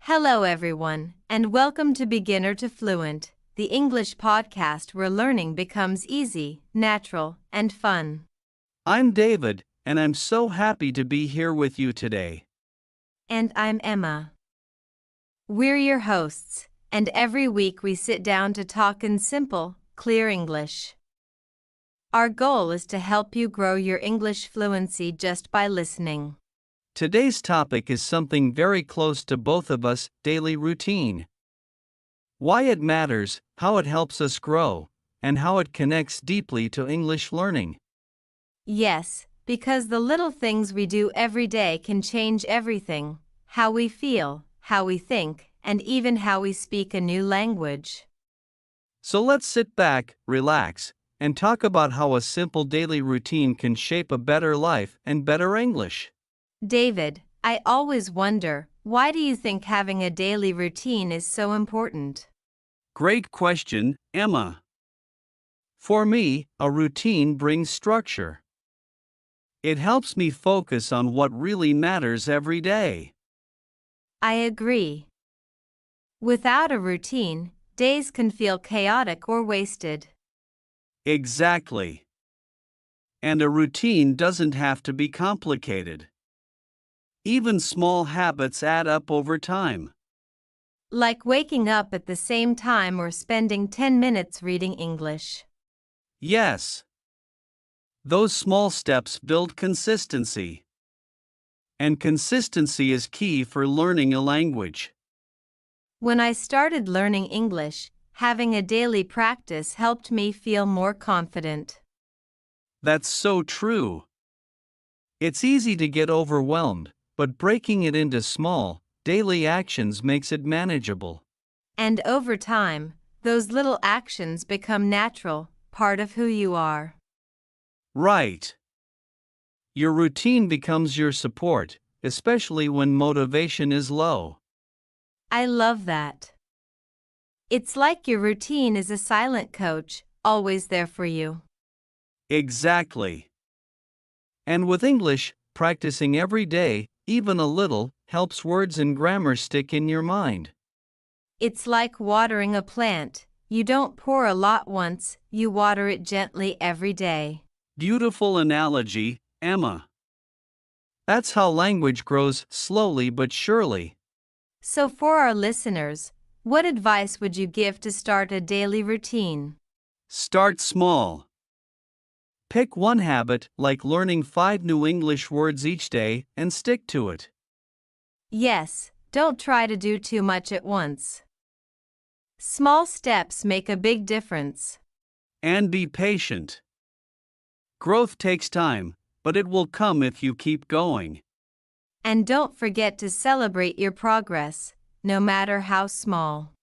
Hello, everyone, and welcome to Beginner to Fluent, the English podcast where learning becomes easy, natural, and fun. I'm David, and I'm so happy to be here with you today. And I'm Emma. We're your hosts, and every week we sit down to talk in simple, clear English. Our goal is to help you grow your English fluency just by listening. Today's topic is something very close to both of us: daily routine. Why it matters, how it helps us grow, and how it connects deeply to English learning. Yes, because the little things we do every day can change everything: how we feel, how we think, and even how we speak a new language. So let's sit back, relax, and talk about how a simple daily routine can shape a better life and better English. David, I always wonder, why do you think having a daily routine is so important? Great question, Emma. For me, a routine brings structure. It helps me focus on what really matters every day. I agree. Without a routine, days can feel chaotic or wasted. Exactly. And a routine doesn't have to be complicated. Even small habits add up over time. Like waking up at the same time or spending 10 minutes reading English. Yes. Those small steps build consistency. And consistency is key for learning a language. When I started learning English, having a daily practice helped me feel more confident. That's so true. It's easy to get overwhelmed, but breaking it into small, daily actions makes it manageable. And over time, those little actions become natural, part of who you are. Right. Your routine becomes your support, especially when motivation is low. I love that. It's like your routine is a silent coach, always there for you. Exactly. And with English, practicing every day, even a little, helps words and grammar stick in your mind. It's like watering a plant. You don't pour a lot once, you water it gently every day. Beautiful analogy, Emma. That's how language grows, slowly but surely. So, for our listeners, what advice would you give to start a daily routine? Start small. Pick one habit, like learning 5 new English words each day, and stick to it. Yes, don't try to do too much at once. Small steps make a big difference. And be patient. Growth takes time, but it will come if you keep going. And don't forget to celebrate your progress, no matter how small.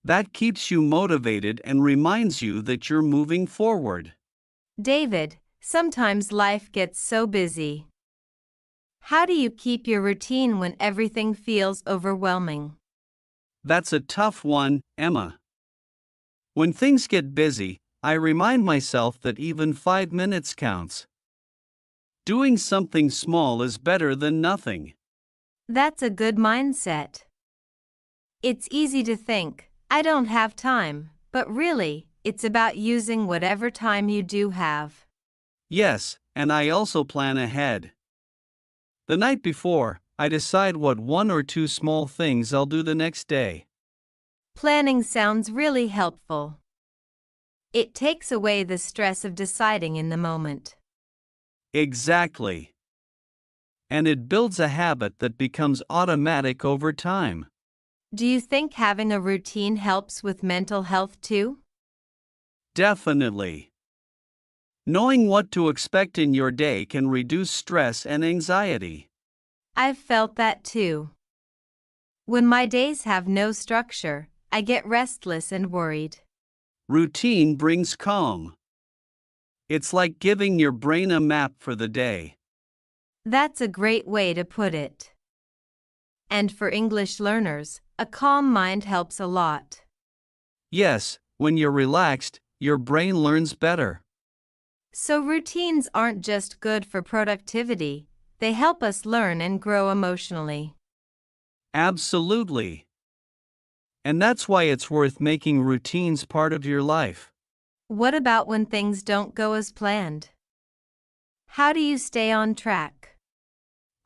That keeps you motivated and reminds you that you're moving forward. David, sometimes life gets so busy. How do you keep your routine when everything feels overwhelming? That's a tough one, Emma. When things get busy, I remind myself that even 5 minutes counts. Doing something small is better than nothing. That's a good mindset. It's easy to think, I don't have time, but really, it's about using whatever time you do have. Yes, and I also plan ahead. The night before, I decide what 1 or 2 small things I'll do the next day. Planning sounds really helpful. It takes away the stress of deciding in the moment. Exactly. And it builds a habit that becomes automatic over time. Do you think having a routine helps with mental health too? Definitely. Knowing what to expect in your day can reduce stress and anxiety. I've felt that too. When my days have no structure, I get restless and worried. Routine brings calm. It's like giving your brain a map for the day. That's a great way to put it. And for English learners, a calm mind helps a lot. Yes, when you're relaxed, your brain learns better. So routines aren't just good for productivity, they help us learn and grow emotionally. Absolutely. And that's why it's worth making routines part of your life. What about when things don't go as planned? How do you stay on track?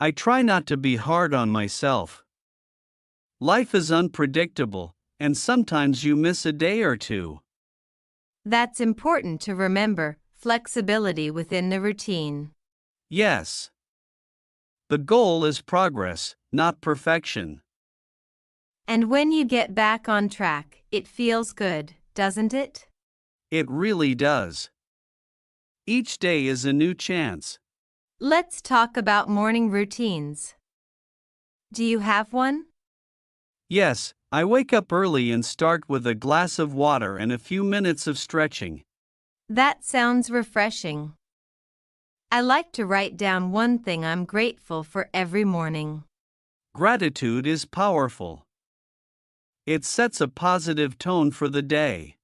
I try not to be hard on myself. Life is unpredictable, and sometimes you miss a day or two. That's important to remember, flexibility within the routine. Yes. The goal is progress, not perfection. And when you get back on track, it feels good, doesn't it? It really does. Each day is a new chance. Let's talk about morning routines. Do you have one? Yes, I wake up early and start with a glass of water and a few minutes of stretching. That sounds refreshing. I like to write down one thing I'm grateful for every morning. Gratitude is powerful. It sets a positive tone for the day.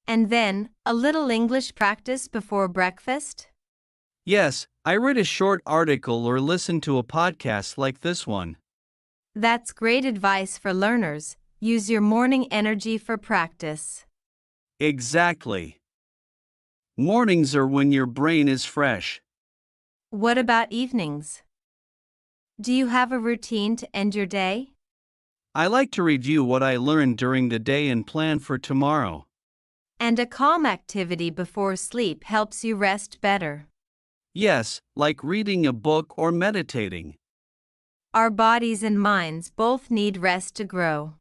And then, a little English practice before breakfast? Yes, I read a short article or listen to a podcast like this one. That's great advice for learners. Use your morning energy for practice. Exactly. Mornings are when your brain is fresh. What about evenings? Do you have a routine to end your day? I like to review what I learned during the day and plan for tomorrow. And a calm activity before sleep helps you rest better. Yes, like reading a book or meditating. Our bodies and minds both need rest to grow.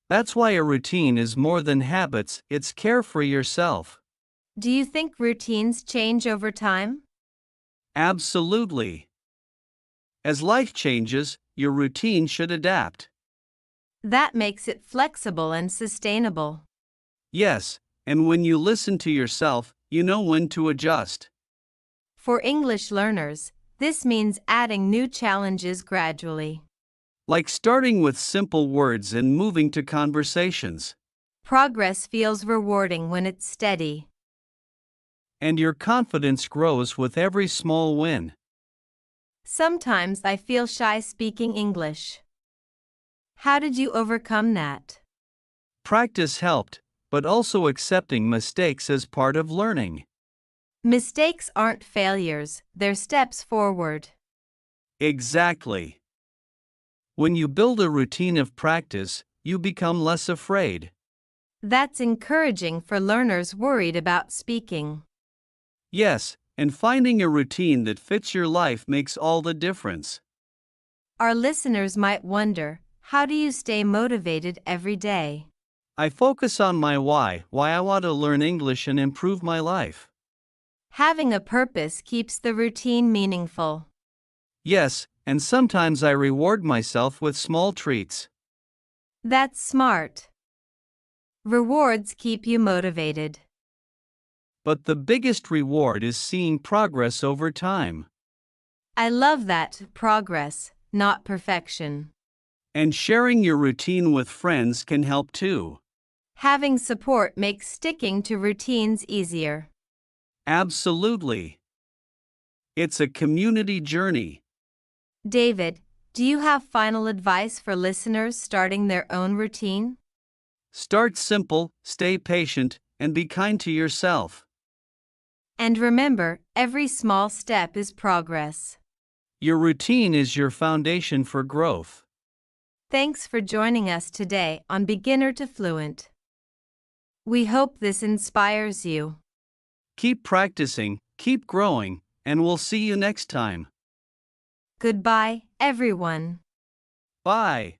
That's why a routine is more than habits, it's care for yourself. Do you think routines change over time? Absolutely. As life changes, your routine should adapt. That makes it flexible and sustainable. Yes, and when you listen to yourself, you know when to adjust. For English learners, this means adding new challenges gradually. Like starting with simple words and moving to conversations. Progress feels rewarding when it's steady. And your confidence grows with every small win. Sometimes I feel shy speaking English. How did you overcome that? Practice helped, but also accepting mistakes as part of learning. Mistakes aren't failures, they're steps forward. Exactly. When you build a routine of practice, you become less afraid. That's encouraging for learners worried about speaking. Yes, and finding a routine that fits your life makes all the difference. Our listeners might wonder, how do you stay motivated every day? I focus on my why I want to learn English and improve my life. Having a purpose keeps the routine meaningful. Yes, and sometimes I reward myself with small treats. That's smart. Rewards keep you motivated. But the biggest reward is seeing progress over time. I love that, progress, not perfection. And sharing your routine with friends can help too. Having support makes sticking to routines easier. Absolutely. It's a community journey. David, do you have final advice for listeners starting their own routine? Start simple, stay patient, and be kind to yourself. And remember, every small step is progress. Your routine is your foundation for growth. Thanks for joining us today on Beginner to Fluent. We hope this inspires you. Keep practicing, keep growing, and we'll see you next time. Goodbye, everyone. Bye.